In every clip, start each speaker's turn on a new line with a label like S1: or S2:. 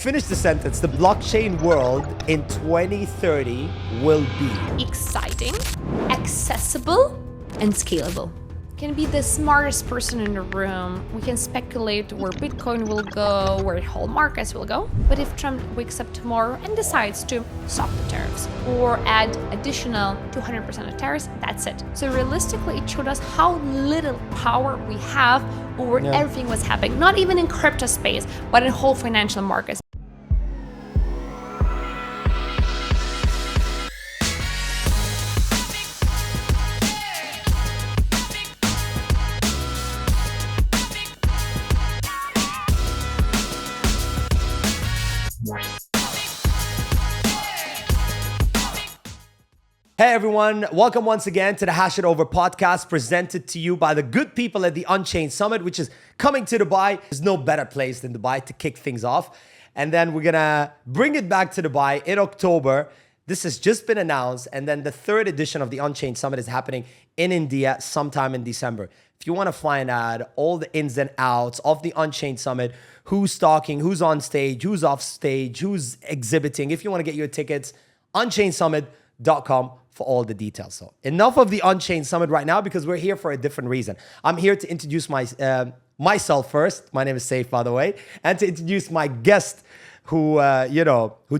S1: Finish the sentence. The blockchain world in 2030 will be
S2: exciting, accessible, and scalable. Can be the smartest person in the room. We can speculate where Bitcoin will go, where whole markets will go. But if Trump wakes up tomorrow and decides to stop the tariffs or add additional 200% of tariffs, that's it. So realistically, it showed us how little power we have over everything what's happening, not even in crypto space, but in whole financial markets.
S1: Hey everyone, welcome once again to the Hash It Over podcast presented to you by the good people at the Unchained Summit, which is coming to Dubai. There's no better place than Dubai to kick things off. And then we're gonna bring it back to Dubai in October. This has just been announced. And then the third edition of the Unchained Summit is happening in India sometime in December. If you wanna find out all the ins and outs of the Unchained Summit, who's talking, who's on stage, who's off stage, who's exhibiting, if you wanna get your tickets, unchainedsummit.com for all the details. So enough of the Unchained Summit right now because we're here for a different reason. I'm here to introduce myself first. My name is Saif, by the way, and to introduce my guest who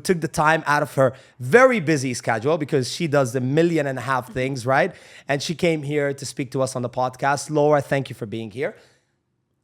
S1: took the time out of her very busy schedule because she does 1.5 million things, right? And she came here to speak to us on the podcast. Laura, thank you for being here.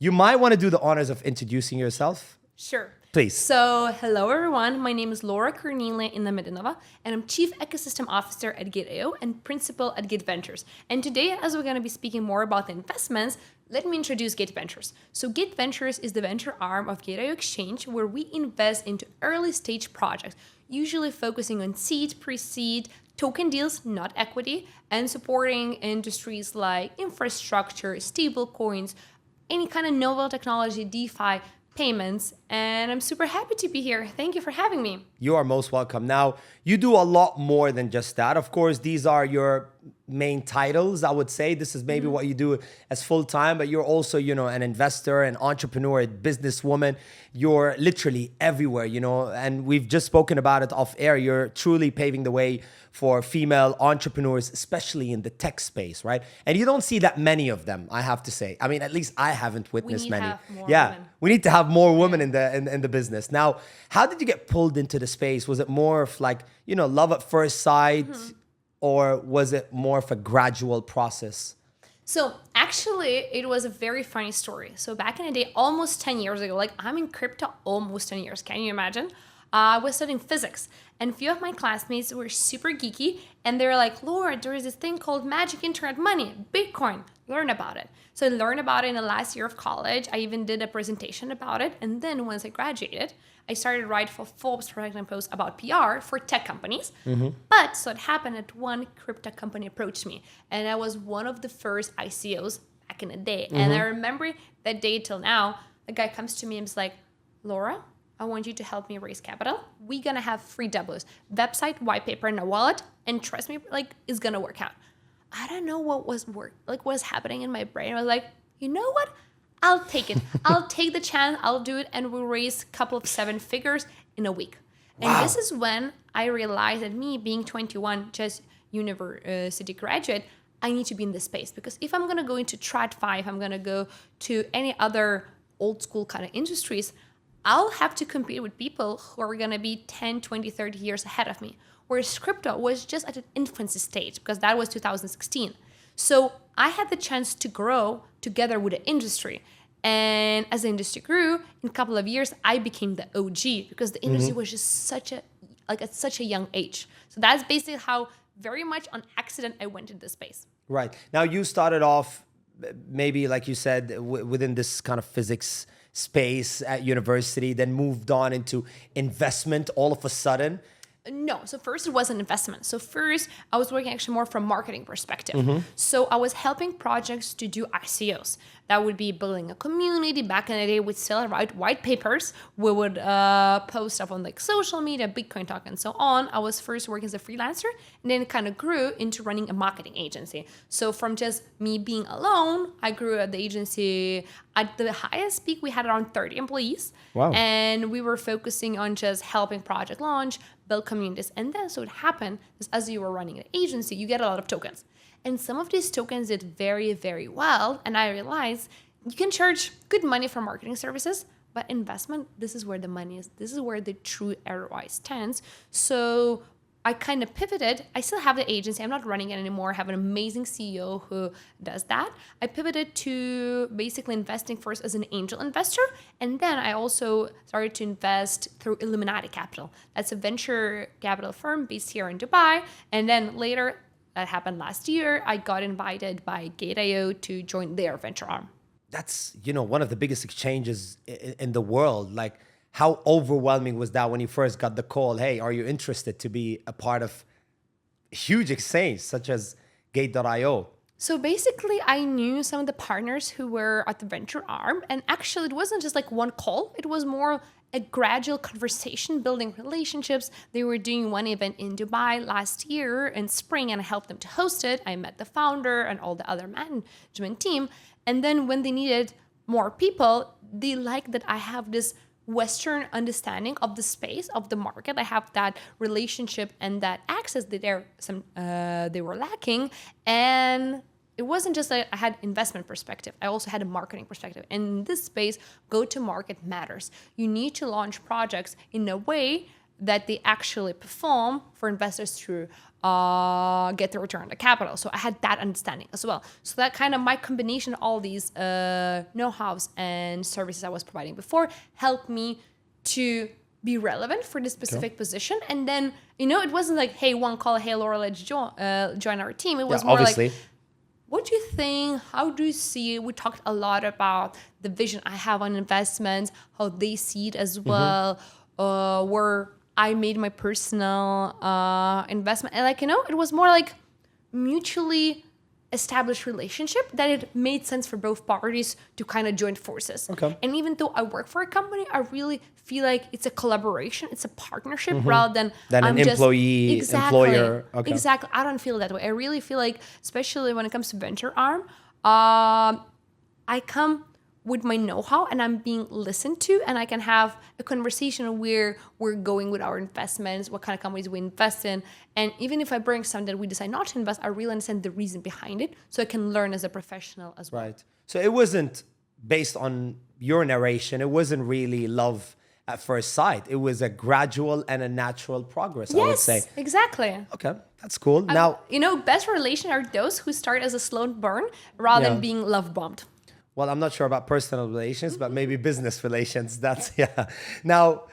S1: You might want to do the honors of introducing yourself.
S2: Sure.
S1: Please.
S2: So, hello everyone. My name is Laura Cornelia Inamedinova, and I'm Chief Ecosystem Officer at CGEO and Principal at Gate Ventures. And today, as we're going to be speaking more about the investments, let me introduce Gate Ventures. So, Gate Ventures is the venture arm of CGEO Exchange, where we invest into early stage projects, usually focusing on seed, pre-seed, token deals, not equity, and supporting industries like infrastructure, stablecoins, any kind of novel technology, DeFi, payments, and I'm super happy to be here. Thank you for having me.
S1: You are most welcome. Now, you do a lot more than just that. Of course, these are your main titles, I would say. This is maybe what you do as full-time, but you're also, an investor, an entrepreneur, a businesswoman. You're literally everywhere, and we've just spoken about it off air. You're truly paving the way for female entrepreneurs, especially in the tech space, right? And you don't see that many of them, I have to say. I mean, at least I haven't witnessed many.
S2: Women.
S1: We need to have more women in the business. Now, how did you get pulled into the space? Was it more of like, love at first sight, or was it more of a gradual process?
S2: So actually, it was a very funny story. So back in the day, almost 10 years ago, like I'm in crypto almost 10 years. Can you imagine? I was studying physics, and a few of my classmates were super geeky, and they were like, Laura, there is this thing called magic internet money, Bitcoin, learn about it. So I learned about it in the last year of college. I even did a presentation about it. And then once I graduated, I started writing for Forbes Product Post about PR for tech companies. But so it happened that one crypto company approached me, and I was one of the first ICOs back in the day. And I remember that day till now, the guy comes to me and is like, Laura, I want you to help me raise capital. We're gonna have 3 W's: website, white paper, and a wallet. And trust me, it's gonna work out. I don't know what was happening in my brain. I was like, you know what? I'll take it. I'll take the chance. I'll do it. And we'll raise a couple of 7 figures in a week. And this is when I realized that me being 21, just university graduate, I need to be in this space. Because if I'm gonna go into TradFi, I'm gonna go to any other old school kind of industries, I'll have to compete with people who are going to be 10, 20, 30 years ahead of me. Whereas crypto was just at an infancy stage because that was 2016. So I had the chance to grow together with the industry. And as the industry grew, in a couple of years, I became the OG because the industry was just at such a young age. So that's basically how very much on accident I went into this space.
S1: Right. Now you started off maybe like you said within this kind of physics space at university, then moved on into investment all of a sudden.
S2: No. So first it was an investment. So first I was working actually more from marketing perspective. So I was helping projects to do ICOs. That would be building a community. Back in the day, we'd still write white papers. We would post stuff on like social media, Bitcoin talk, and so on. I was first working as a freelancer, and then it kind of grew into running a marketing agency. So from just me being alone, I grew at the agency. At the highest peak, we had around 30 employees.
S1: Wow.
S2: And we were focusing on just helping project launch, build communities. And then so it happened is as you were running an agency, you get a lot of tokens. And some of these tokens did very, very well. And I realized you can charge good money for marketing services, but investment, this is where the money is. This is where the true ROI stands. So I kind of pivoted. I still have the agency. I'm not running it anymore. I have an amazing CEO who does that. I pivoted to basically investing first as an angel investor. And then I also started to invest through Illuminati Capital. That's a venture capital firm based here in Dubai. And then later, that happened last year, I got invited by Gate.io to join their venture arm.
S1: That's, one of the biggest exchanges in the world. Like, how overwhelming was that when you first got the call? Hey, are you interested to be a part of a huge exchange such as Gate.io?
S2: So basically, I knew some of the partners who were at the venture arm. And actually, it wasn't just like one call. It was more a gradual conversation, building relationships. They were doing one event in Dubai last year in spring, and I helped them to host it. I met the founder and all the other management team. And then when they needed more people, they liked that I have this Western understanding of the space, of the market. I have that relationship and that access that they were lacking. And it wasn't just that I had investment perspective. I also had a marketing perspective. And in this space, go-to-market matters. You need to launch projects in a way that they actually perform for investors to get the return on the capital. So I had that understanding as well. So that kind of my combination of all these know-hows and services I was providing before helped me to be relevant for this specific position. And then, it wasn't like, hey, one call, hey, Laura, let's join our team. It was more
S1: obviously.
S2: like, what do you think? How do you see it? We talked a lot about the vision I have on investments, how they see it as well, where I made my personal investment. And it was more like mutually established relationship that it made sense for both parties to kind of join forces.
S1: Okay.
S2: And even though I work for a company, I really feel like it's a collaboration, it's a partnership rather than
S1: an employee, employer. Okay.
S2: Exactly. I don't feel that way. I really feel like, especially when it comes to venture arm, I come with my know-how and I'm being listened to, and I can have a conversation where we're going with our investments, what kind of companies we invest in. And even if I bring some that we decide not to invest, I really understand the reason behind it so I can learn as a professional as well.
S1: Right. So it wasn't based on your narration. It wasn't really love at first sight. It was a gradual and a natural progress, I would say.
S2: Yes, exactly.
S1: Okay, that's cool. Now,
S2: best relation are those who start as a slow burn rather than being love bombed.
S1: Well, I'm not sure about personal relations, but maybe business relations. That's, yeah. Now,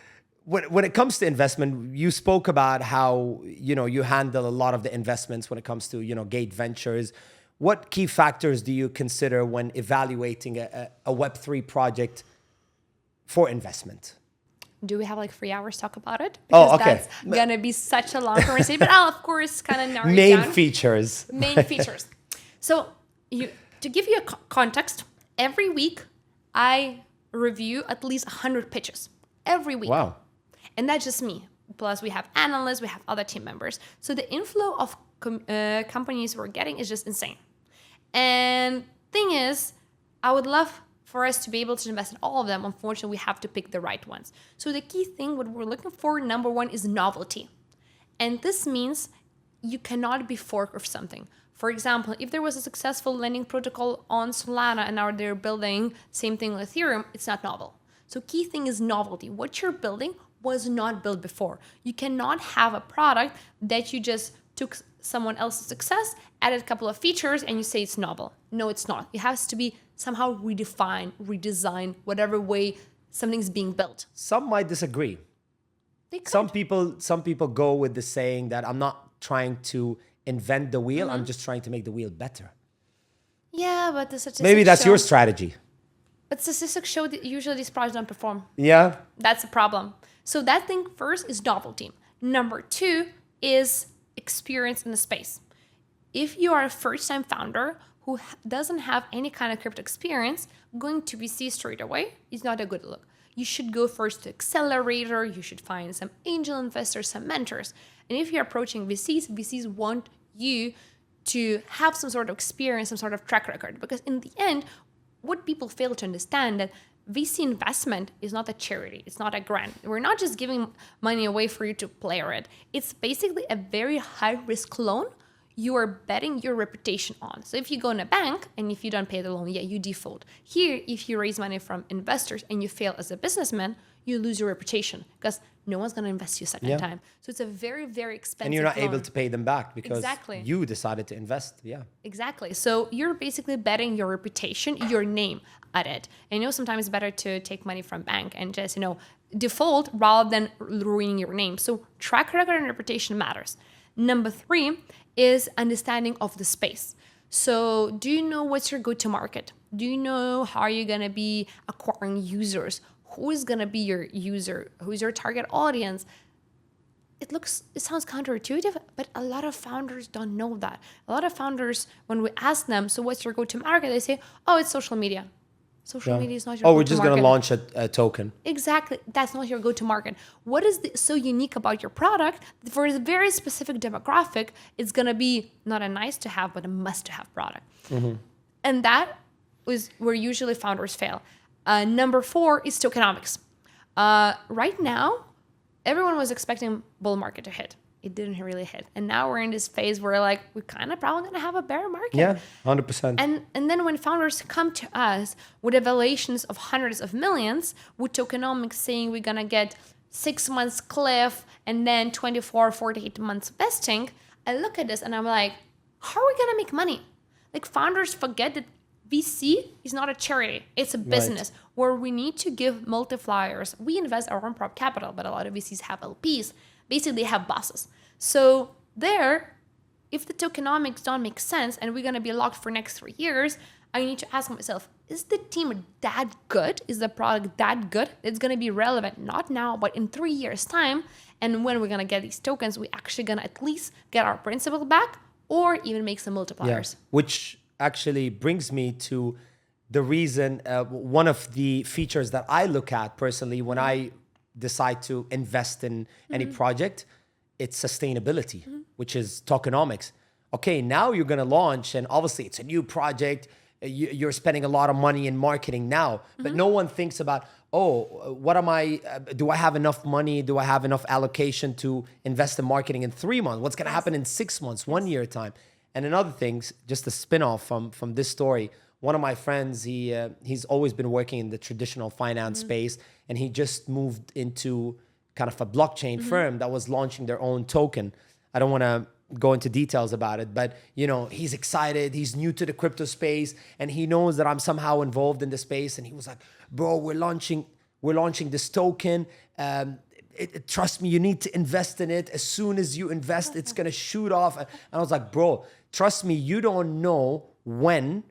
S1: when it comes to investment, you spoke about how, you handle a lot of the investments when it comes to, Gate Ventures. What key factors do you consider when evaluating a Web3 project for investment?
S2: Do we have like 3 hours to talk about it?
S1: Oh, okay.
S2: That's going to be such a long conversation, but I'll, of course, kind of narrow it
S1: Main
S2: down.
S1: features.
S2: Main features. So to give you a context, every week I review at least 100 pitches. Every week.
S1: Wow.
S2: And that's just me. Plus we have analysts, we have other team members. So the inflow of companies we're getting is just insane. And thing is, I would love for us to be able to invest in all of them. Unfortunately, we have to pick the right ones. So the key thing, what we're looking for, number one, is novelty. And this means you cannot be fork of something. For example, if there was a successful lending protocol on Solana and now they're building same thing with Ethereum, it's not novel. So key thing is novelty. What you're building was not built before. You cannot have a product that you just took someone else's success, added a couple of features, and you say it's novel. No, it's not. It has to be somehow redefined, redesigned, whatever way something's being built.
S1: Some might disagree. Some people go with the saying that I'm not trying to invent the wheel, I'm just trying to make the wheel better.
S2: Yeah, but the statistics
S1: maybe that's your strategy.
S2: But statistics show that usually these products don't perform.
S1: Yeah.
S2: That's the problem. So that thing first is novelty. Number two is experience in the space. If you are a first-time founder who doesn't have any kind of crypto experience, going to VC straight away is not a good look. You should go first to accelerator. You should find some angel investors, some mentors. And if you're approaching VCs, VCs want you to have some sort of experience, some sort of track record. Because in the end, what people fail to understand that VC investment is not a charity. It's not a grant. We're not just giving money away for you to play it. It's basically a very high risk loan you are betting your reputation on. So if you go in a bank and if you don't pay the loan, you default. Here, if you raise money from investors and you fail as a businessman, you lose your reputation because no one's going to invest you a second time. So it's a very, very expensive
S1: And you're not
S2: loan.
S1: able to pay them back because you decided to invest. Yeah.
S2: Exactly. So you're basically betting your reputation, your name at it. And sometimes it's better to take money from bank and just, default rather than ruining your name. So track record and reputation matters. Number 3 is understanding of the space. So do you know what's your go-to-market? Do you know how you're going to be acquiring users? Who is going to be your user? Who's your target audience? It sounds counterintuitive, but a lot of founders don't know that. A lot of founders, when we ask them, so what's your go-to-market? They say, oh, it's social media. Social media is not your go-to-market.
S1: Oh, we're just going to launch a token.
S2: Exactly. That's not your go-to-market. What is so unique about your product? For a very specific demographic, it's going to be not a nice-to-have, but a must-to-have product. Mm-hmm. And that is where usually founders fail. Number 4 is tokenomics. Right now, everyone was expecting bull market to hit. It didn't really hit. And now we're in this phase where we're kind of probably going to have a bear market.
S1: Yeah, 100%.
S2: And then when founders come to us with evaluations of hundreds of millions, with tokenomics saying we're going to get 6 months cliff and then 24, 48 months vesting, I look at this and I'm like, how are we going to make money? Founders forget that VC is not a charity. It's a business where we need to give multipliers. We invest our own prop capital, but a lot of VCs have LPs. Basically, they have bosses. So there, if the tokenomics don't make sense and we're going to be locked for next 3 years, I need to ask myself, is the team that good? Is the product that good? It's going to be relevant, not now, but in 3 years' time. And when we're going to get these tokens, we're actually going to at least get our principal back or even make some multipliers.
S1: Yeah. Which actually brings me to the reason, one of the features that I look at personally when I decide to invest in any project, it's sustainability, which is tokenomics. Okay, now you're going to launch, and obviously it's a new project. You're spending a lot of money in marketing now, but no one thinks about, do I have enough money? Do I have enough allocation to invest in marketing in 3 months? What's going to happen in 6 months, 1 year time? And another thing, just a spin-off from this story, one of my friends, he's always been working in the traditional finance space, and he just moved into kind of a blockchain firm that was launching their own token. I don't want to go into details about it, but he's excited. He's new to the crypto space, and he knows that I'm somehow involved in the space. And he was like, "Bro, we're launching this token. Trust me, you need to invest in it. As soon as you invest, it's gonna shoot off." And I was like, "Bro, trust me, you don't know when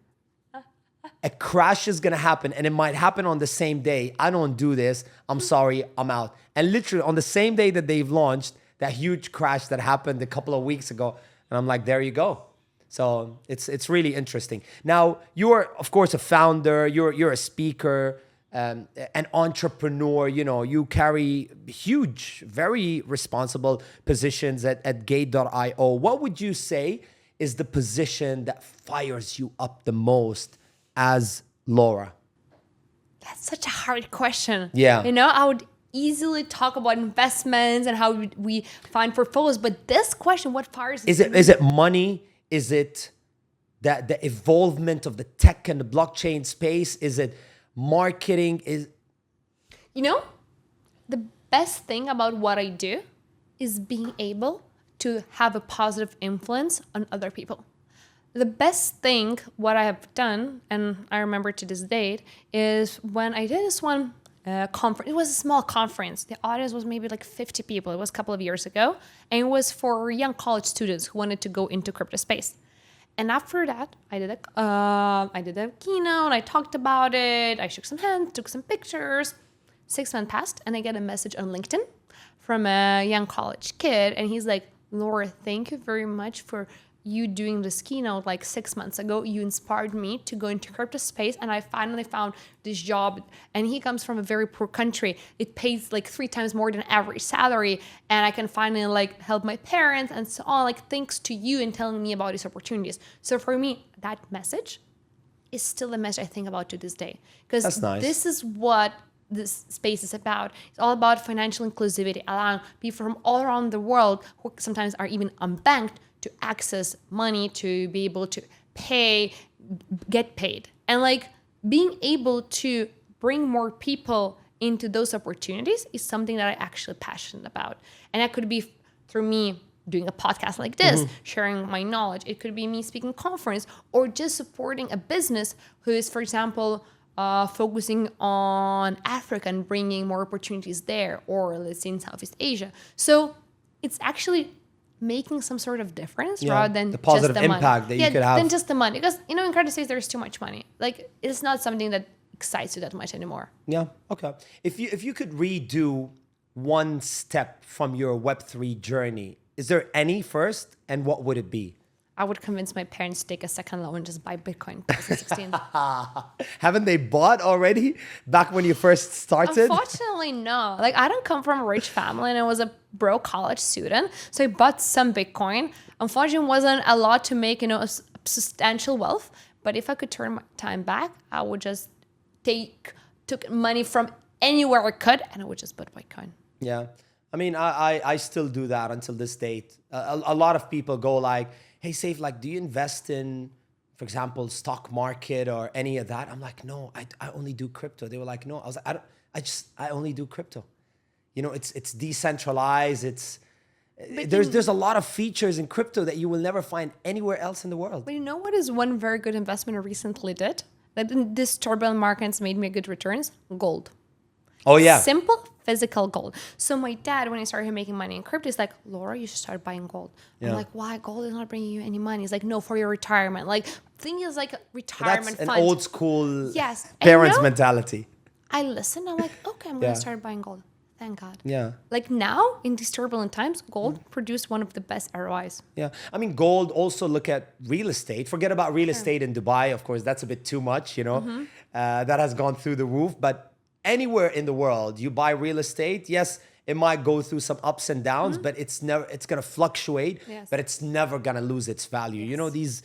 S1: a crash is gonna happen, and it might happen on the same day. I don't do this. I'm sorry, I'm out." And literally on the same day that they've launched, that huge crash that happened a couple of weeks ago, and I'm like, there you go. So it's really interesting. Now, you're of course a founder. You're a speaker, an entrepreneur. You carry huge, very responsible positions at Gate.io. What would you say is the position that fires you up the most as Laura?
S2: That's such a hard question.
S1: Yeah.
S2: I would easily talk about investments and how we find portfolios, but this question, what fires
S1: is it money? Is it the evolvement of the tech and the blockchain space? Is it marketing?
S2: The best thing about what I do is being able to have a positive influence on other people. The best thing, what I have done, and I remember to this date, is when I did this one conference. It was a small conference. The audience was maybe like 50 people. It was a couple of years ago. And it was for young college students who wanted to go into crypto space. And after that, I did a keynote. I talked about it. I shook some hands, took some pictures. 6 months passed, and I get a message on LinkedIn from a young college kid. And he's like, "Laura, thank you very much for you doing this keynote like 6 months ago, you inspired me to go into crypto space, and I finally found this job. And he comes from a very poor country. It pays like 3 times more than average salary, and I can finally like help my parents and so on. Like thanks to you and telling me about these opportunities. So for me, that message is still a message I think about to this day, because
S1: nice.
S2: This is what this space is about. It's all about financial inclusivity, allowing people from all around the world who sometimes are even unbanked to access money, to be able to get paid. And like being able to bring more people into those opportunities is something that I'm actually passionate about. And that could be through me doing a podcast like this, sharing my knowledge. It could be me speaking conference, or just supporting a business who is, for example, focusing on Africa and bringing more opportunities there, or let's say in Southeast Asia. So it's actually making some sort of difference rather than
S1: the positive
S2: just the
S1: impact
S2: money.
S1: that you could have.
S2: Than just the money. Because, you know, in credit space, there's too much money. Like, it's not something that excites you that much anymore.
S1: Yeah, okay. If you could redo one step from your Web3 journey, is there any first, and what would it be?
S2: I would convince my parents to take a second loan and just buy Bitcoin in 2016.
S1: Haven't they bought already back when you first started?
S2: Unfortunately, no. Like, I don't come from a rich family, and I was a broke college student. So I bought some Bitcoin. Unfortunately, it wasn't a lot to make, you know, a substantial wealth. But if I could turn my time back, I would just took money from anywhere I could, and I would just put Bitcoin.
S1: Yeah. I mean, I still do that until this date. A lot of people go like, hey, Saif, like, do you invest in, for example, stock market or any of that? I'm like, no, I only do crypto. They were like, no. I was like, I only do crypto. You know, it's decentralized. There's a lot of features in crypto that you will never find anywhere else in the world.
S2: But you know what is one very good investment I recently did? That in this turbulent markets made me good returns? Gold.
S1: Oh, yeah.
S2: Simple physical gold. So my dad, when he started making money in crypto, he's like, Laura, you should start buying gold.
S1: Yeah.
S2: I'm like, why? Gold is not bringing you any money. He's like, no, for your retirement. Like, thing is like a retirement
S1: That's
S2: fund.
S1: an old school
S2: Yes.
S1: parents
S2: And, you know,
S1: mentality.
S2: I listened. I'm like, okay, I'm going to start buying gold. Thank God.
S1: Yeah.
S2: Like now, in these turbulent times, gold produced one of the best ROIs.
S1: Yeah. I mean, gold, also look at real estate. Forget about real estate in Dubai. Of course, that's a bit too much, you know. That has gone through the roof. But anywhere in the world, you buy real estate, yes, it might go through some ups and downs, but it's going to fluctuate, but it's never going to lose its value. You know, these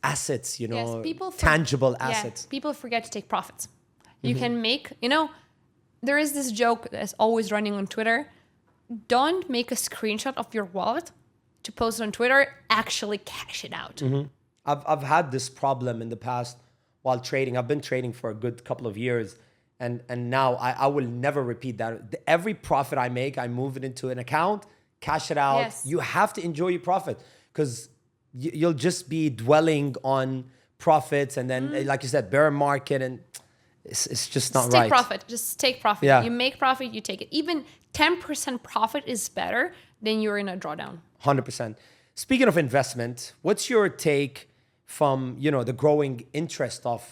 S1: assets, you know, tangible assets.
S2: People forget to take profits. You can make, you know, there is this joke that's always running on Twitter. Don't make a screenshot of your wallet to post it on Twitter. Actually cash it out.
S1: I've had this problem in the past while trading. I've been trading for a good couple of years. And now I will never repeat that. Every profit I make, I move it into an account, cash it out.
S2: Yes.
S1: You have to enjoy your profit, because you'll just be dwelling on profits. And then, like you said, bear market, and it's just not right.
S2: Just take profit.
S1: Yeah.
S2: You make profit, you take it. Even 10% profit is better than you're in a drawdown.
S1: 100%. Speaking of investment, what's your take from, you know, the growing interest of,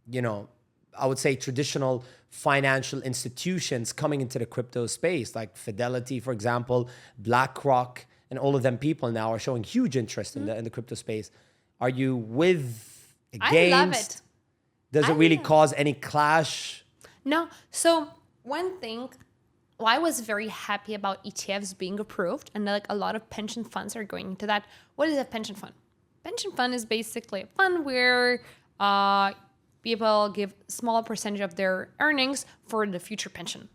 S1: you know, I would say traditional financial institutions coming into the crypto space, like Fidelity, for example, BlackRock, and all of them people now are showing huge interest in the crypto space. Are you with, against?
S2: I love it.
S1: Does it really cause any clash?
S2: No. So one thing, well, I was very happy about ETFs being approved, and like a lot of pension funds are going into that. What is a pension fund? Pension fund is basically a fund where people give a small percentage of their earnings for the future pension.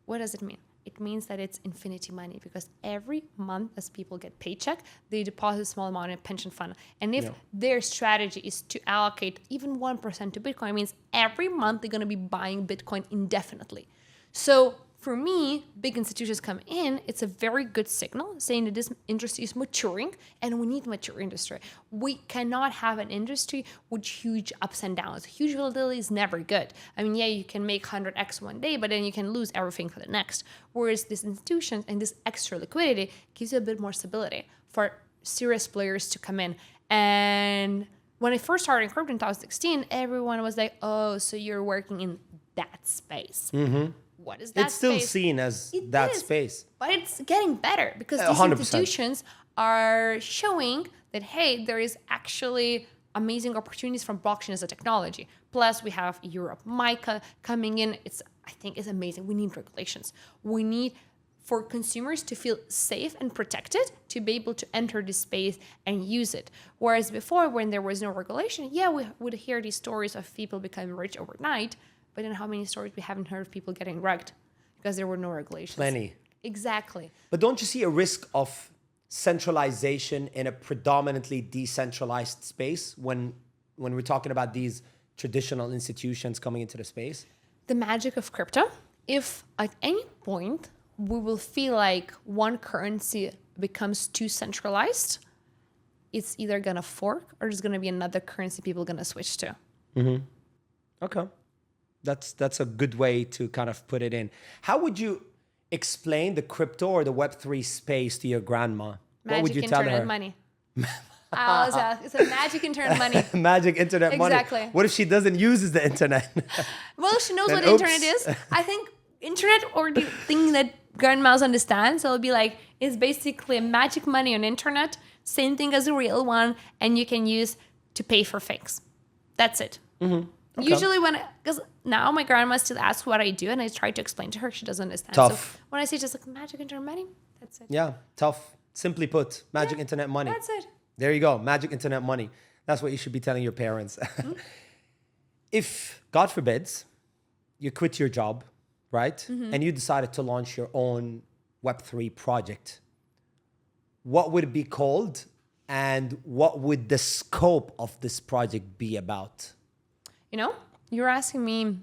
S2: What does it mean? It means that it's infinity money, because every month as people get paycheck, they deposit a small amount in a pension fund. And if their strategy is to allocate even 1% to Bitcoin, it means every month they're going to be buying Bitcoin indefinitely. So for me, big institutions come in, it's a very good signal saying that this industry is maturing, and we need mature industry. We cannot have an industry with huge ups and downs. Huge volatility is never good. I mean, yeah, you can make 100x one day, but then you can lose everything for the next. Whereas these institutions and this extra liquidity gives you a bit more stability for serious players to come in. And when I first started in crypto in 2016, everyone was like, oh, so you're working in that space. What is that
S1: It's still
S2: space?
S1: seen as that space.
S2: But it's getting better, because these
S1: 100%.
S2: institutions are showing that, hey, there is actually amazing opportunities from blockchain as a technology. Plus, we have Europe, MiCA coming in. I think it's amazing. We need regulations. We need for consumers to feel safe and protected to be able to enter this space and use it. Whereas before, when there was no regulation, yeah, we would hear these stories of people becoming rich overnight, but then how many stories we haven't heard of people getting wrecked because there were no regulations?
S1: Plenty.
S2: Exactly.
S1: But don't you see a risk of centralization in a predominantly decentralized space when we're talking about these traditional institutions coming into the space?
S2: The magic of crypto, if at any point we will feel like one currency becomes too centralized, it's either going to fork or there's going to be another currency people are going to switch to.
S1: Okay. That's a good way to kind of put it in. How would you explain the crypto or the Web3 space to your grandma? What would you tell her?
S2: Magic internet money. It's a magic internet money.
S1: Magic internet money.
S2: Exactly.
S1: What if she doesn't use the internet?
S2: Well, she knows
S1: Then
S2: what internet is. I think internet, or the thing that grandmas understand, so it'll be like, it's basically magic money on internet, same thing as a real one, and you can use to pay for things. That's it. Okay. Usually because now my grandma still asks what I do, and I try to explain to her, she doesn't understand.
S1: Tough.
S2: So when I say just like magic internet money, that's it.
S1: Yeah, tough. Simply put, magic internet money.
S2: That's it.
S1: There you go, magic internet money. That's what you should be telling your parents. If, God forbids, you quit your job, right? And you decided to launch your own Web3 project, what would it be called? And what would the scope of this project be about?
S2: You know, you're asking me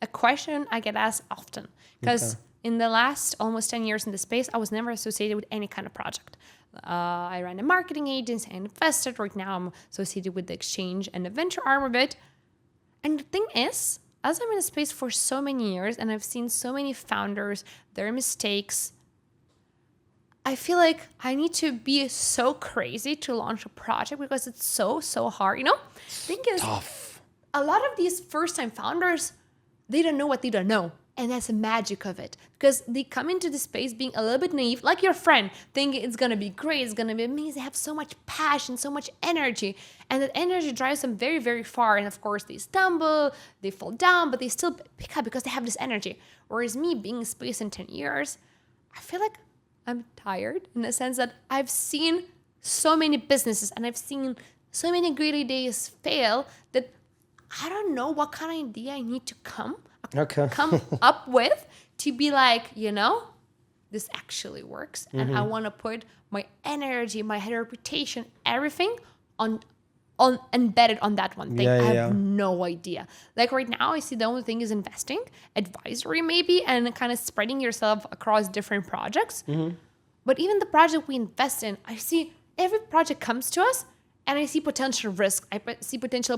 S2: a question I get asked often because in the last almost 10 years in the space, I was never associated with any kind of project. I ran a marketing agency and invested. Right now, I'm associated with the exchange and the venture arm of it. And the thing is, as I'm in the space for so many years and I've seen so many founders, their mistakes, I feel like I need to be so crazy to launch a project because it's so hard. You know, the thing is,
S1: Tough.
S2: a lot of these first-time founders, they don't know what they don't know. And that's the magic of it. Because they come into the space being a little bit naive, like your friend, thinking it's going to be great, it's going to be amazing. They have so much passion, so much energy. And that energy drives them very, very far. And of course, they stumble, they fall down, but they still pick up because they have this energy. Whereas me being in space in 10 years, I feel like I'm tired in the sense that I've seen so many businesses and I've seen so many great ideas fail that I don't know what kind of idea I need to come up with to be like, you know, this actually works. And I want to put my energy, my reputation, everything on embedded on that one thing. I have no idea. Like right now, I see the only thing is investing, advisory maybe, and kind of spreading yourself across different projects. But even the project we invest in, I see every project comes to us and I see potential risk. I see potential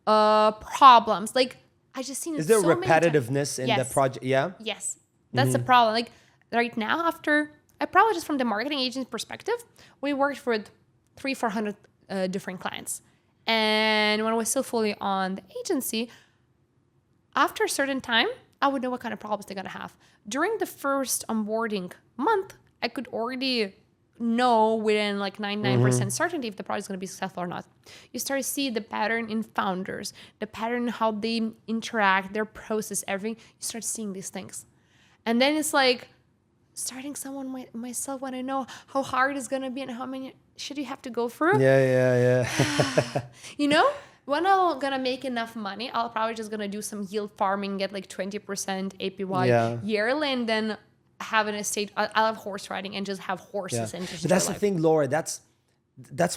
S2: problems. Like I just seen it.
S1: Is there
S2: so
S1: repetitiveness in the project? Yeah.
S2: Yes, that's the problem. Like right now, after I probably just from the marketing agent perspective, we worked with 300-400 different clients, and when I was still fully on the agency, after a certain time, I would know what kind of problems they're gonna have. During the first onboarding month, I could already know within like 99% certainty if the product is going to be successful or not. You start to see the pattern in founders, the pattern how they interact, their process, everything. You start seeing these things. And then it's like starting someone myself when I know how hard it's going to be and how many shit you have to go through.
S1: Yeah.
S2: You know, when I'm going to make enough money, I'll probably just going to do some yield farming, get like 20% APY yearly, and then have an estate. I'll have horse riding and just have horses. And just
S1: but that's the thing, Laura. That's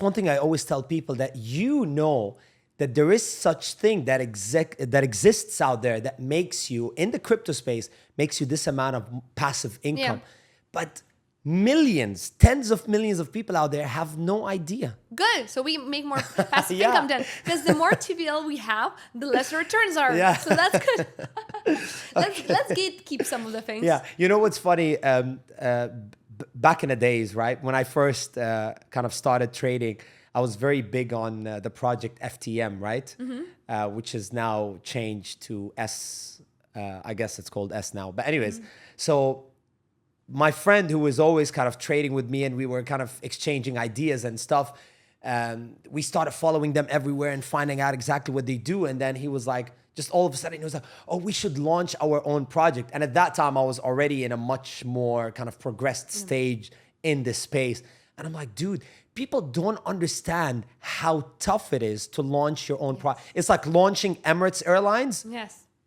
S1: one thing I always tell people, that you know that there is such thing that exists out there that makes you, in the crypto space, makes you this amount of passive income. But millions, tens of millions of people out there have no idea.
S2: Good. So we make more passive income then. Because the more TVL we have, the less returns are. So that's good. Let's keep some of the things.
S1: Yeah. You know what's funny? Back in the days, right? When I first kind of started trading, I was very big on the project FTM, right? Which is now changed to S. I guess it's called S now. But anyways, so my friend who was always kind of trading with me and we were kind of exchanging ideas and stuff, We started following them everywhere and finding out exactly what they do. And then he was like, just all of a sudden, he was like, oh, we should launch our own project. And at that time, I was already in a much more kind of progressed stage in this space. And I'm like, dude, people don't understand how tough it is to launch your own product. It's like launching Emirates Airlines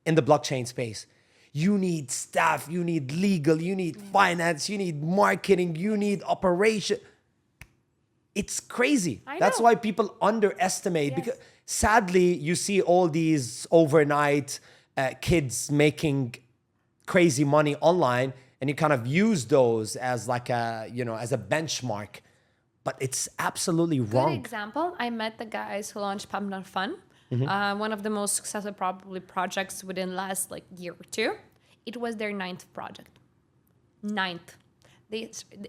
S1: in the blockchain space. You need staff, you need legal, you need finance, you need marketing, you need operation. It's crazy. That's why people underestimate. Because sadly, you see all these overnight kids making crazy money online, and you kind of use those as like a, as a benchmark. But it's absolutely wrong.
S2: Good example. I met the guys who launched Pump Not Fun. One of the most successful probably projects within last year or two. It was their 9th project. 9th.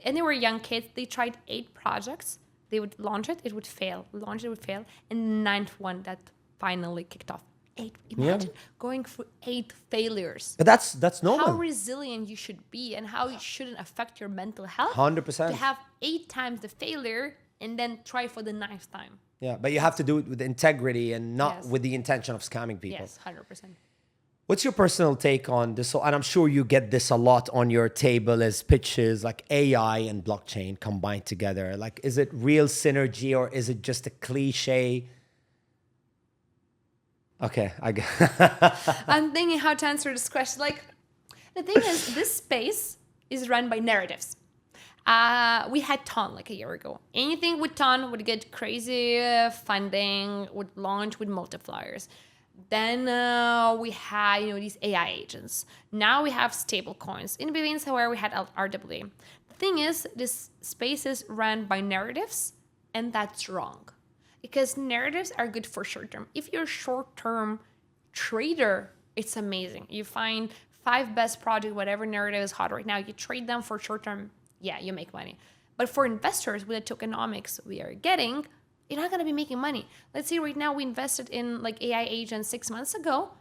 S2: And they were young kids. They tried 8 projects. They would launch it, it would fail. Launch it would fail. And the 9th one that finally kicked off. 8. Imagine going through 8 failures.
S1: But that's normal.
S2: How resilient you should be and how it shouldn't affect your mental health.
S1: 100%.
S2: To have 8 times the failure and then try for the 9th time.
S1: Yeah, but you have to do it with integrity and not with the intention of scamming people.
S2: Yes, 100%.
S1: What's your personal take on this? And I'm sure you get this a lot on your table as pitches, like AI and blockchain combined together. Like, is it real synergy or is it just a cliche? Okay,
S2: I'm thinking how to answer this question. The thing is, this space is run by narratives. We had Ton a year ago. Anything with Ton would get crazy funding, would launch with multipliers. Then we had these AI agents. Now we have stablecoins. In between, where we had RWA. The thing is, this space is run by narratives, and that's wrong. Because narratives are good for short term. If you're a short term trader, it's amazing. You find 5 best projects, whatever narrative is hot right now, you trade them for short term, you make money. But for investors, with the tokenomics we are getting, you're not going to be making money. Let's say right now we invested in AI agents 6 months ago,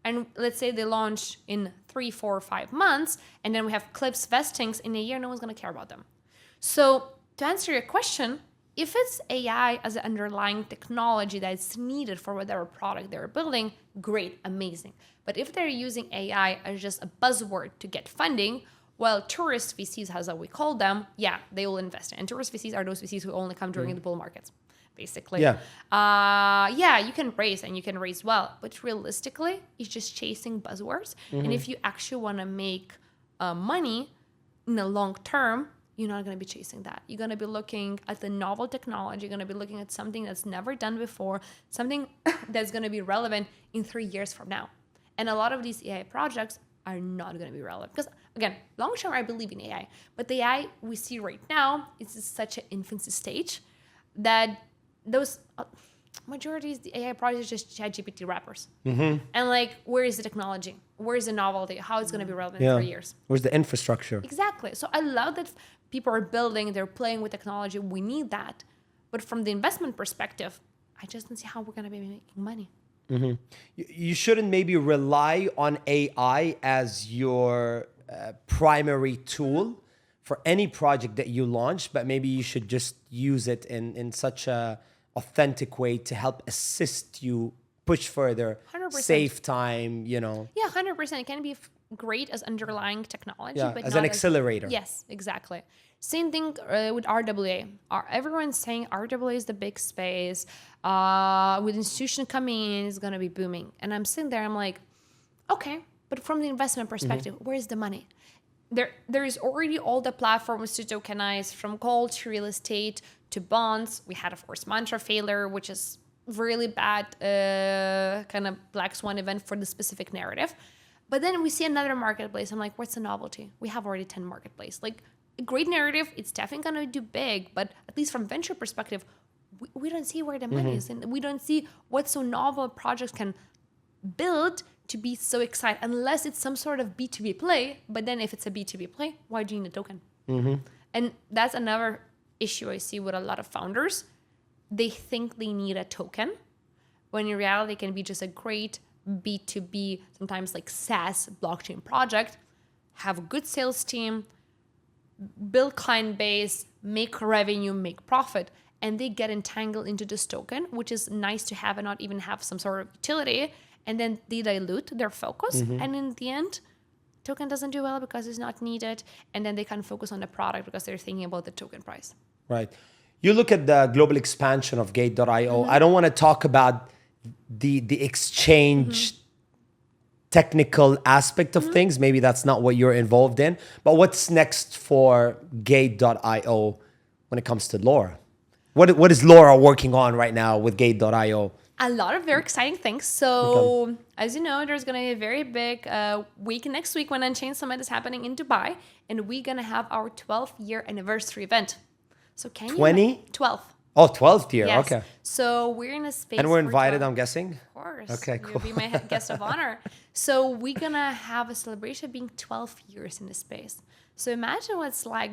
S2: and let's say they launch in 3, 4, 5 months, and then we have clips vestings in a year, no one's going to care about them. So to answer your question, if it's AI as an underlying technology that's needed for whatever product they're building, great, amazing. But if they're using AI as just a buzzword to get funding, well, tourist VCs, as we call them, they will invest. And tourist VCs are those VCs who only come during the bull markets. Basically. You can raise and you can raise well, but realistically, it's just chasing buzzwords. And if you actually want to make money in the long term, you're not going to be chasing that. You're going to be looking at the novel technology. You're going to be looking at something that's never done before, something that's going to be relevant in 3 years from now. And a lot of these AI projects are not going to be relevant. Because again, long term, I believe in AI. But the AI we see right now is such an infancy stage that those majority of the AI projects are just ChatGPT wrappers. And where is the technology? Where is the novelty? How it's going to be relevant in 3 years?
S1: Where's the infrastructure?
S2: Exactly. So I love that people are building, they're playing with technology. We need that. But from the investment perspective, I just don't see how we're going to be making money.
S1: You shouldn't maybe rely on AI as your primary tool for any project that you launch, but maybe you should just use it in such a authentic way to help assist you push further,
S2: 100%.
S1: save time,
S2: Yeah, 100%. It can be great as underlying technology, but
S1: as
S2: not
S1: an accelerator.
S2: Yes, exactly. Same thing with RWA. Everyone's saying RWA is the big space. With institution coming in, it's going to be booming. And I'm sitting there, I'm like, okay, but from the investment perspective, where's the money? There is already all the platforms to tokenize, from gold to real estate to bonds. We had, of course, Mantra failure, which is really bad kind of black swan event for the specific narrative. But then we see another marketplace. I'm like, what's the novelty? We have already 10 marketplace. A great narrative, it's definitely going to do big, but at least from venture perspective, we don't see where the money is. And we don't see what so novel projects can build to be so excited, unless it's some sort of B2B play. But then if it's a B2B play, why do you need a token? And that's another issue I see with a lot of founders. They think they need a token, when in reality it can be just a great B2B, sometimes SaaS blockchain project, have a good sales team, build client base, make revenue, make profit. and they get entangled into this token, which is nice to have and not even have some sort of utility. And then they dilute their focus. And in the end, token doesn't do well because it's not needed. And then they can't focus on the product because they're thinking about the token price.
S1: Right. You look at the global expansion of Gate.io. I don't want to talk about the exchange technical aspect of things. Maybe that's not what you're involved in. But what's next for Gate.io when it comes to Laura? What is Laura working on right now with Gate.io?
S2: A lot of very exciting things. So, as you know, there's going to be a very big week next week when Unchained Summit is happening in Dubai. And we're going to have our 12th year anniversary event. So, can
S1: 20?
S2: you... 12.
S1: Oh, 12th year.
S2: Yes.
S1: Okay.
S2: So, we're in a space...
S1: And we're invited,
S2: 12.
S1: I'm guessing?
S2: Of course.
S1: Okay, cool.
S2: You'll be my guest of honor. So, we're going to have a celebration being 12 years in this space. So imagine what it's like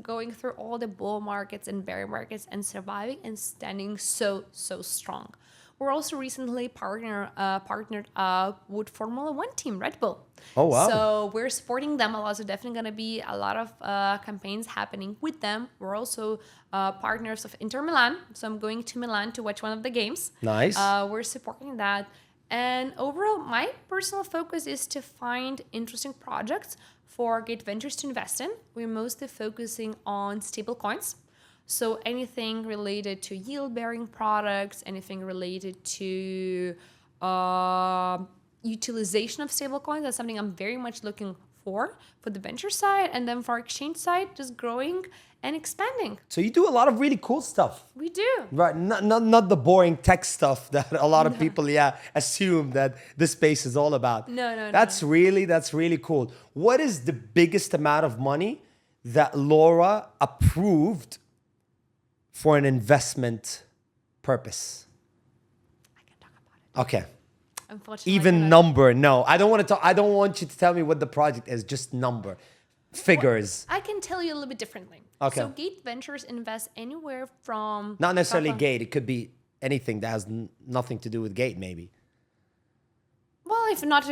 S2: going through all the bull markets and bear markets and surviving and standing so strong. We're also recently partnered with Formula One team, Red Bull.
S1: Oh, wow.
S2: So we're supporting them a lot. So definitely going to be a lot of campaigns happening with them. We're also partners of Inter Milan. So I'm going to Milan to watch one of the games.
S1: Nice.
S2: We're supporting that. And overall, my personal focus is to find interesting projects for Gate Ventures to invest in. We're mostly focusing on stablecoins. So anything related to yield-bearing products, anything related to utilization of stablecoins, that's something I'm very much looking for the venture side. And then for exchange side, just growing and expanding.
S1: So you do a lot of really cool stuff.
S2: We do.
S1: Right, not the boring tech stuff that a lot of people assume that this space is all about.
S2: No.
S1: That's really cool. What is the biggest amount of money that Laura approved for an investment purpose?
S2: I can talk about it.
S1: Okay.
S2: Unfortunately.
S1: Even number? No, I don't want to talk. I don't want you to tell me what the project is. Just number, figures.
S2: I can tell you a little bit differently.
S1: Okay.
S2: So Gate Ventures invest anywhere from...
S1: Not necessarily Gate. It could be anything that has nothing to do with Gate, maybe.
S2: Well, if not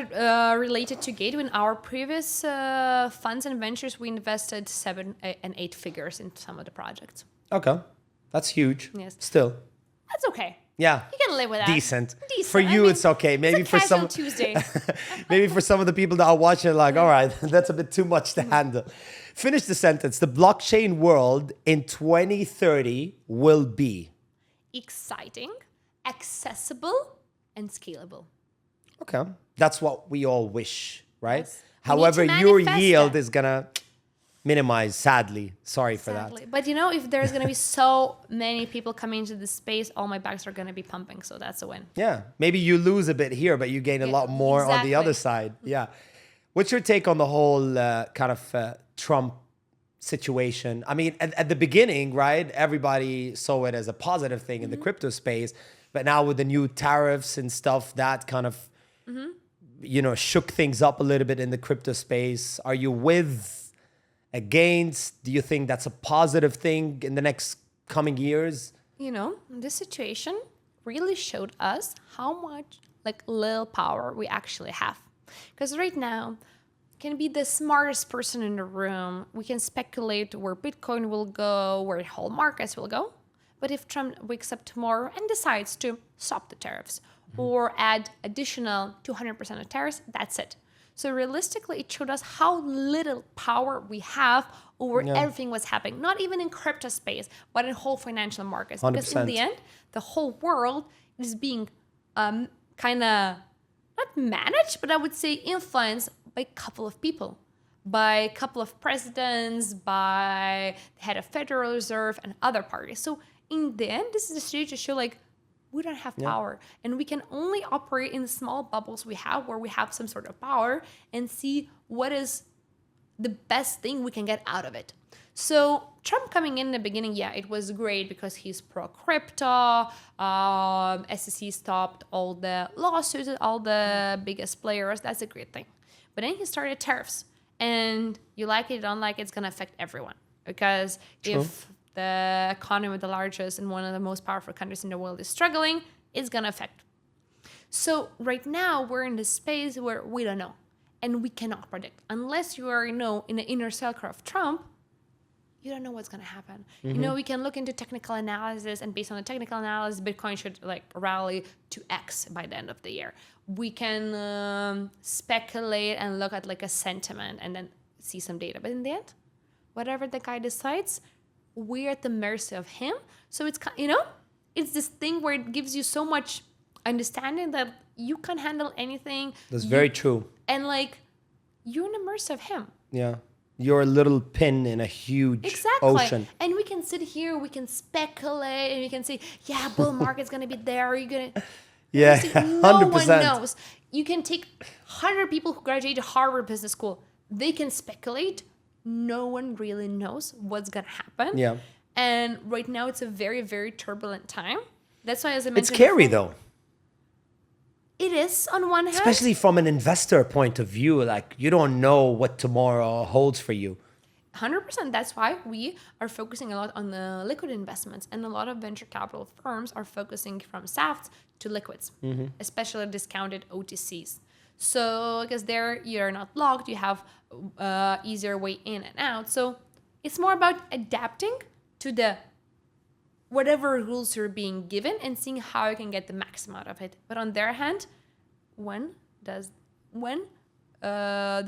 S2: related to Gate, in our previous funds and ventures, we invested 7 and 8 figures in some of the projects.
S1: Okay. That's huge.
S2: Yes.
S1: Still.
S2: That's okay.
S1: Yeah.
S2: You can live with that.
S1: Decent.
S2: Decent.
S1: For you, it's okay. Maybe
S2: it's a
S1: for
S2: casual
S1: some
S2: Tuesday.
S1: maybe for some of the people that are watching, like, all right, that's a bit too much to handle. Finish the sentence. The blockchain world in 2030 will be
S2: exciting, accessible, and scalable.
S1: okay. That's what we all wish, right?
S2: Yes.
S1: However,
S2: We need to
S1: your
S2: manifest
S1: yield
S2: that.
S1: is gonna minimize. Sadly, sorry for that.
S2: Exactly. But you know, if there's going to be so many people coming into this space, all my bags are going to be pumping. So that's a win.
S1: Yeah, maybe you lose a bit here, but you gain a lot more on the other side. Yeah. What's your take on the whole kind of Trump situation? I mean, at the beginning, right, everybody saw it as a positive thing in the crypto space. But now with the new tariffs and stuff, that kind of, shook things up a little bit in the crypto space. Are you with... against? Do you think that's a positive thing in the next coming years?
S2: You know, this situation really showed us how much little power we actually have. Because right now, can be the smartest person in the room. We can speculate where Bitcoin will go, where the whole markets will go. But if Trump wakes up tomorrow and decides to stop the tariffs or add additional 200% of tariffs, that's it. So realistically, it showed us how little power we have over everything what's happening. Not even in crypto space, but in whole financial markets.
S1: 100%.
S2: Because in the end, the whole world is being kind of not managed, but I would say influenced by a couple of people. By a couple of presidents, by the head of Federal Reserve and other parties. So in the end, this is a stage to show we don't have power, and we can only operate in the small bubbles we have where we have some sort of power and see what is the best thing we can get out of it. So Trump coming in the beginning, it was great because he's pro-crypto. SEC stopped all the lawsuits, all the biggest players. That's a great thing. But then he started tariffs, and you like it, you don't like it, it's going to affect everyone. Because if the economy of the largest and one of the most powerful countries in the world is struggling, it's going to affect. So right now, we're in this space where we don't know. And we cannot predict. Unless you are, in the inner circle of Trump, you don't know what's going to happen. You know, we can look into technical analysis, and based on the technical analysis, Bitcoin should like rally to X by the end of the year. We can speculate and look at like a sentiment and then see some data. But in the end, whatever the guy decides, we're at the mercy of him. So it's, you know, it's this thing where it gives you so much understanding that you can handle anything.
S1: That's very true.
S2: And like, you're in the mercy of him.
S1: Yeah. You're a little pin in a huge ocean.
S2: And we can sit here, we can speculate, and we can say, yeah, bull market's going to be there. Are you going to...
S1: Yeah,
S2: no
S1: 100%.
S2: one knows. You can take 100 people who graduated Harvard Business School. They can speculate. No one really knows what's going to happen.
S1: Yeah.
S2: And right now, it's a very, very turbulent time. That's why, as I mentioned...
S1: It's scary, though.
S2: It is, on one hand.
S1: Especially from an investor point of view. Like, you don't know what tomorrow holds for you.
S2: 100%. That's why we are focusing a lot on the liquid investments. And a lot of venture capital firms are focusing from SAFTs to liquids, especially discounted OTCs. So, because there you're not locked, you have easier way in and out. So, it's more about adapting to the whatever rules you're being given and seeing how you can get the maximum out of it. But on their hand, when the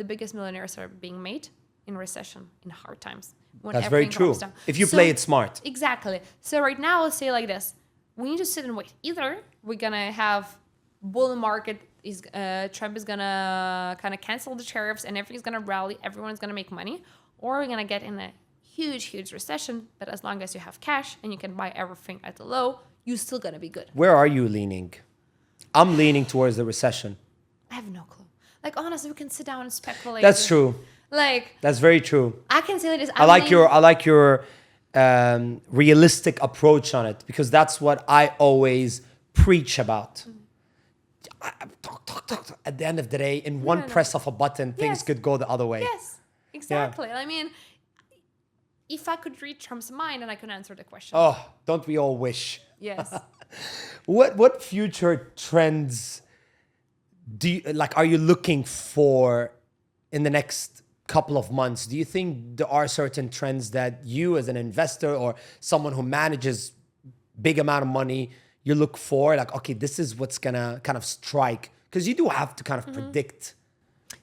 S2: biggest millionaires are being made? In recession, in hard times. When
S1: that's very true. If you play it smart.
S2: Exactly. So right now, I'll say like this. We need to sit and wait. Either we're going to have bull market, Trump is going to kind of cancel the tariffs and everything's going to rally, everyone's going to make money, or we're going to get in a huge, huge recession. But as long as you have cash and you can buy everything at the low, you're still going to be good.
S1: Where are you leaning? I'm leaning towards the recession.
S2: I have no clue. Like, honestly, we can sit down and speculate.
S1: That's true.
S2: Like,
S1: that's very true.
S2: I can say like this.
S1: I like your realistic approach on it, because that's what I always preach about. Talk. At the end of the day, in one press of a button, things could go the other way.
S2: Yes, exactly. Yeah. I mean, if I could read Trump's mind, and I could answer the question.
S1: Oh, don't we all wish?
S2: Yes.
S1: What future trends are you looking for in the next couple of months? Do you think there are certain trends that you as an investor or someone who manages big amount of money, you look for? Like, okay, this is what's gonna kind of strike, because you do have to kind of predict.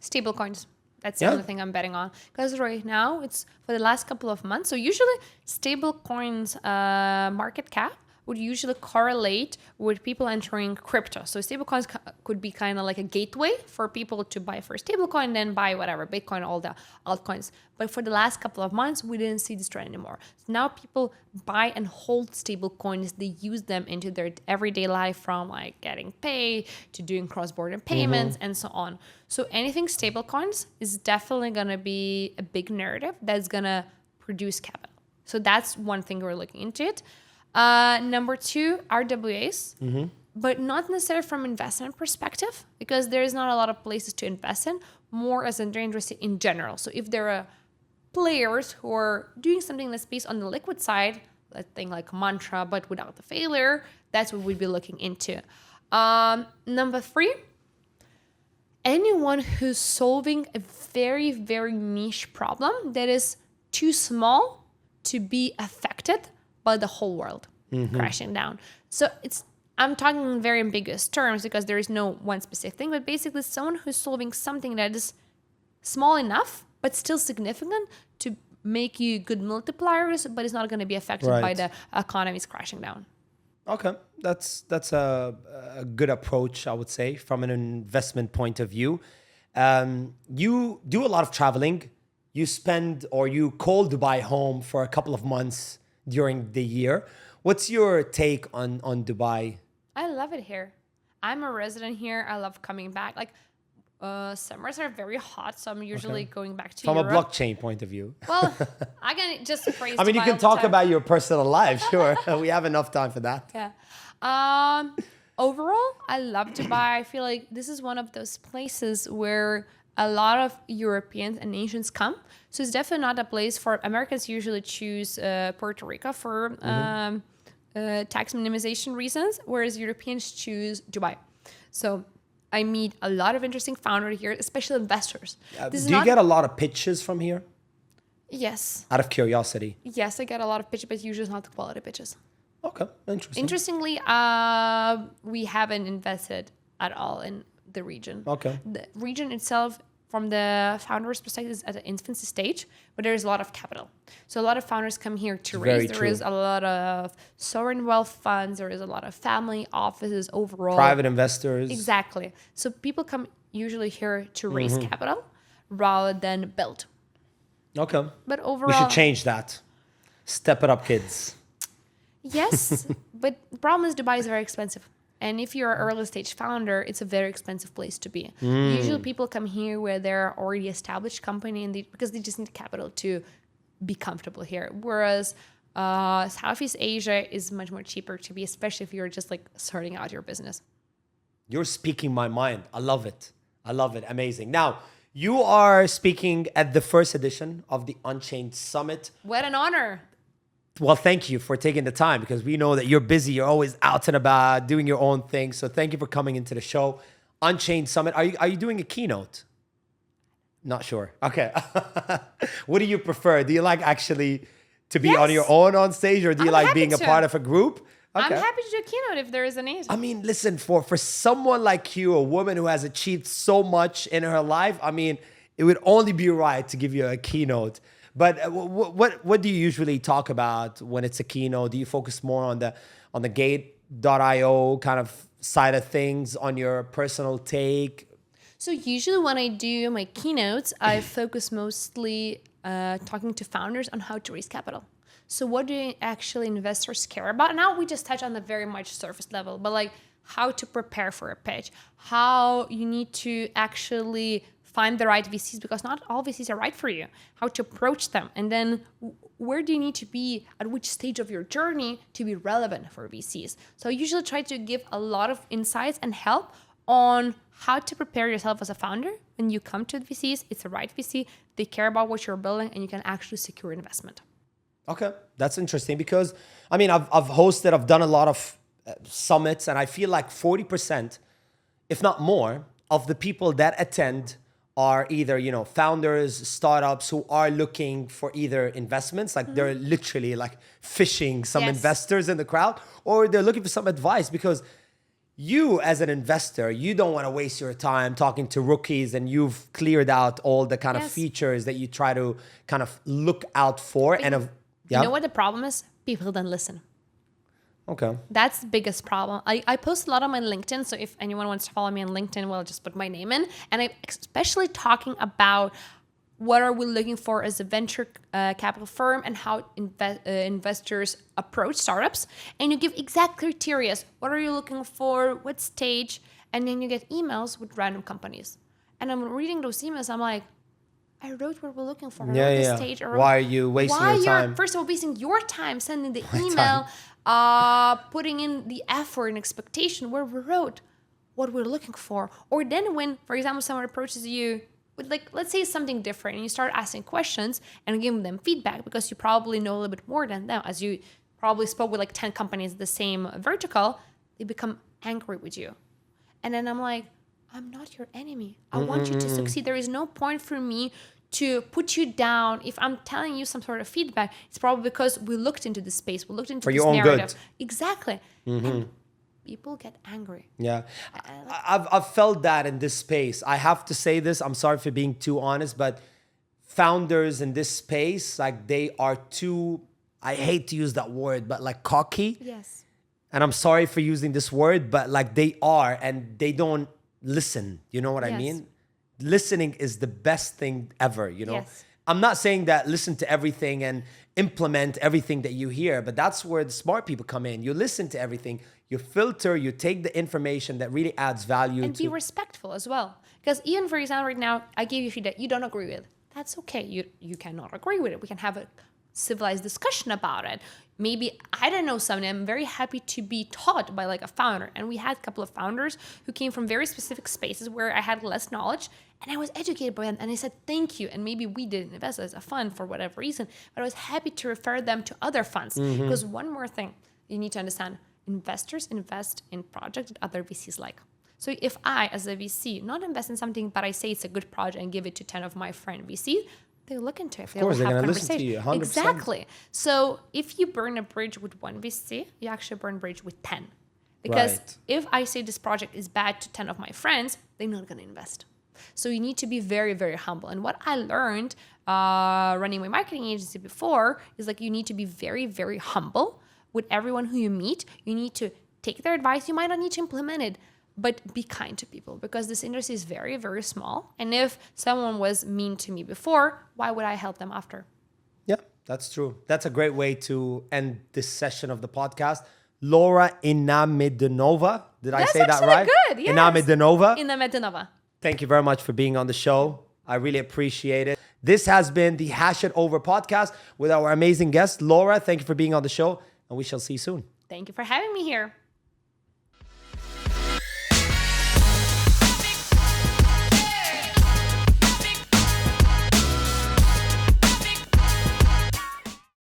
S2: Stablecoins. That's the only thing I'm betting on, because right now it's for the last couple of months. So usually stablecoins market cap would usually correlate with people entering crypto. So stablecoins could be kind of like a gateway for people to buy first stablecoin, then buy whatever, Bitcoin, all the altcoins. But for the last couple of months, we didn't see this trend anymore. So now people buy and hold stablecoins. They use them into their everyday life, from like getting paid to doing cross-border payments and so on. So anything stablecoins is definitely going to be a big narrative that's going to produce capital. So that's one thing we're looking into it. Number two, RWAs, but not necessarily from investment perspective, because there's not a lot of places to invest in, more as an interested in general. So if there are players who are doing something in the space on the liquid side, a thing like Mantra, but without the failure, that's what we'd be looking into. Number three, anyone who's solving a very, very niche problem that is too small to be affected by the whole world crashing down. So I'm talking in very ambiguous terms, because there is no one specific thing, but basically someone who's solving something that is small enough, but still significant to make you good multipliers, but it's not going to be affected by the economies crashing down.
S1: Okay, that's a good approach, I would say, from an investment point of view. You do a lot of traveling. You call Dubai home for a couple of months during the year. What's your take on Dubai?
S2: I love it here. I'm a resident here. I love coming back. Like, summers are very hot, so I'm usually going back to Europe.
S1: From a blockchain point of view.
S2: Well, I can just praise
S1: I mean, you can talk about your personal life, sure. We have enough time for that.
S2: Yeah. Overall, I love Dubai. I feel like this is one of those places where a lot of Europeans and Asians come. So it's definitely not a place for Americans. Usually choose Puerto Rico for tax minimization reasons, whereas Europeans choose Dubai. So I meet a lot of interesting founders here, especially investors.
S1: Do you get a lot of pitches from here?
S2: Yes.
S1: Out of curiosity.
S2: Yes, I get a lot of pitches, but usually it's not the quality pitches.
S1: Okay, interesting.
S2: Interestingly, we haven't invested at all in the region.
S1: Okay.
S2: The region itself, from the founders' perspective, is at an infancy stage, but there is a lot of capital. So a lot of founders come here to raise. There is a lot of sovereign wealth funds. There is a lot of family offices overall.
S1: Private investors.
S2: Exactly. So people come usually here to raise capital rather than build.
S1: Okay.
S2: But overall,
S1: We should change that. Step it up, kids.
S2: yes, but the problem is Dubai is very expensive. And if you're an early stage founder, it's a very expensive place to be. Usually people come here where they're already established company and because they just need capital to be comfortable here. Whereas Southeast Asia is much more cheaper to be, especially if you're just like starting out your business.
S1: You're speaking my mind. I love it. I love it. Amazing. Now, you are speaking at the first edition of the Unchained Summit.
S2: What an honor.
S1: Well, thank you for taking the time because we know that you're busy. You're always out and about doing your own thing. So thank you for coming into the show. Unchained Summit. Are you doing a keynote? Not sure. Okay. What do you prefer? Do you like actually to be on your own on stage, or do you like being a part of a group?
S2: Okay. I'm happy to do a keynote if there is a need.
S1: I mean, listen, for someone like you, a woman who has achieved so much in her life, I mean, it would only be right to give you a keynote. But what do you usually talk about when it's a keynote? Do you focus more on the Gate.io kind of side of things, on your personal take?
S2: So usually when I do my keynotes, I focus mostly talking to founders on how to raise capital. So what do actually investors care about? Now we just touch on the very much surface level, but like how to prepare for a pitch, how you need to actually find the right VCs, because not all VCs are right for you, how to approach them, and then where do you need to be at which stage of your journey to be relevant for VCs. So I usually try to give a lot of insights and help on how to prepare yourself as a founder. When you come to the VCs, it's the right VC, they care about what you're building, and you can actually secure investment.
S1: Okay, that's interesting because, I mean, I've hosted, I've done a lot of summits, and I feel like 40%, if not more, of the people that attend are either, founders, startups who are looking for either investments, like they're literally like fishing some investors in the crowd, or they're looking for some advice, because you as an investor, you don't want to waste your time talking to rookies, and you've cleared out all the kind of features that you try to kind of look out for.
S2: But you know what the problem is? People don't listen.
S1: Okay.
S2: That's the biggest problem. I post a lot on my LinkedIn. So if anyone wants to follow me on LinkedIn, well, just put my name in. And I'm especially talking about what are we looking for as a venture capital firm and how investors approach startups. And you give exact criteria. What are you looking for? What stage? And then you get emails with random companies. And I'm reading those emails. I'm like, I wrote what we're looking for. The stage.
S1: Why are you wasting your time?
S2: First of all, wasting your time sending the email, putting in the effort and expectation where we wrote what we're looking for. Or then when, for example, someone approaches you with, like, let's say something different, and you start asking questions and giving them feedback because you probably know a little bit more than them, as you probably spoke with like 10 companies the same vertical, they become angry with you. And then I'm like, I'm not your enemy. I want you to succeed. There is no point for me to put you down. If I'm telling you some sort of feedback, it's probably because we looked into this space. We looked into this narrative. Good. Exactly. And people get angry.
S1: Yeah. I've felt that in this space. I have to say this. I'm sorry for being too honest, but founders in this space, like, they are too, I hate to use that word, but like cocky.
S2: Yes.
S1: And I'm sorry for using this word, but like they are, and they don't listen. You know what I mean? Listening is the best thing ever,
S2: Yes.
S1: I'm not saying that listen to everything and implement everything that you hear, but that's where the smart people come in. You listen to everything, you filter, you take the information that really adds value.
S2: And be respectful as well. Because even, for example, right now, I gave you feedback you don't agree with. That's okay. You cannot agree with it. We can have a civilized discussion about it. Maybe I don't know something. I'm very happy to be taught by like a founder. And we had a couple of founders who came from very specific spaces where I had less knowledge, and I was educated by them. And I said, thank you. And maybe we didn't invest as a fund for whatever reason, but I was happy to refer them to other funds. Because one more thing you need to understand, investors invest in projects that other VCs like. So if I, as a VC, not invest in something, but I say it's a good project and give it to 10 of my friend VC, they look into it.
S1: Of course, they're going to listen to you 100%.
S2: Exactly. So if you burn a bridge with one VC, you actually burn a bridge with 10. Because if I say this project is bad to 10 of my friends, they're not going to invest. So you need to be very, very humble. And what I learned running my marketing agency before is like you need to be very, very humble with everyone who you meet. You need to take their advice. You might not need to implement it, but be kind to people because this industry is very, very small. And if someone was mean to me before, why would I help them after?
S1: Yeah, that's true. That's a great way to end this session of the podcast. Laura Inamedinova. Did I say that right?
S2: Good. Yes. Inamedinova.
S1: Thank you very much for being on the show. I really appreciate it. This has been the Hash It Over podcast with our amazing guest, Laura. Thank you for being on the show, and we shall see you soon.
S2: Thank you for having me here.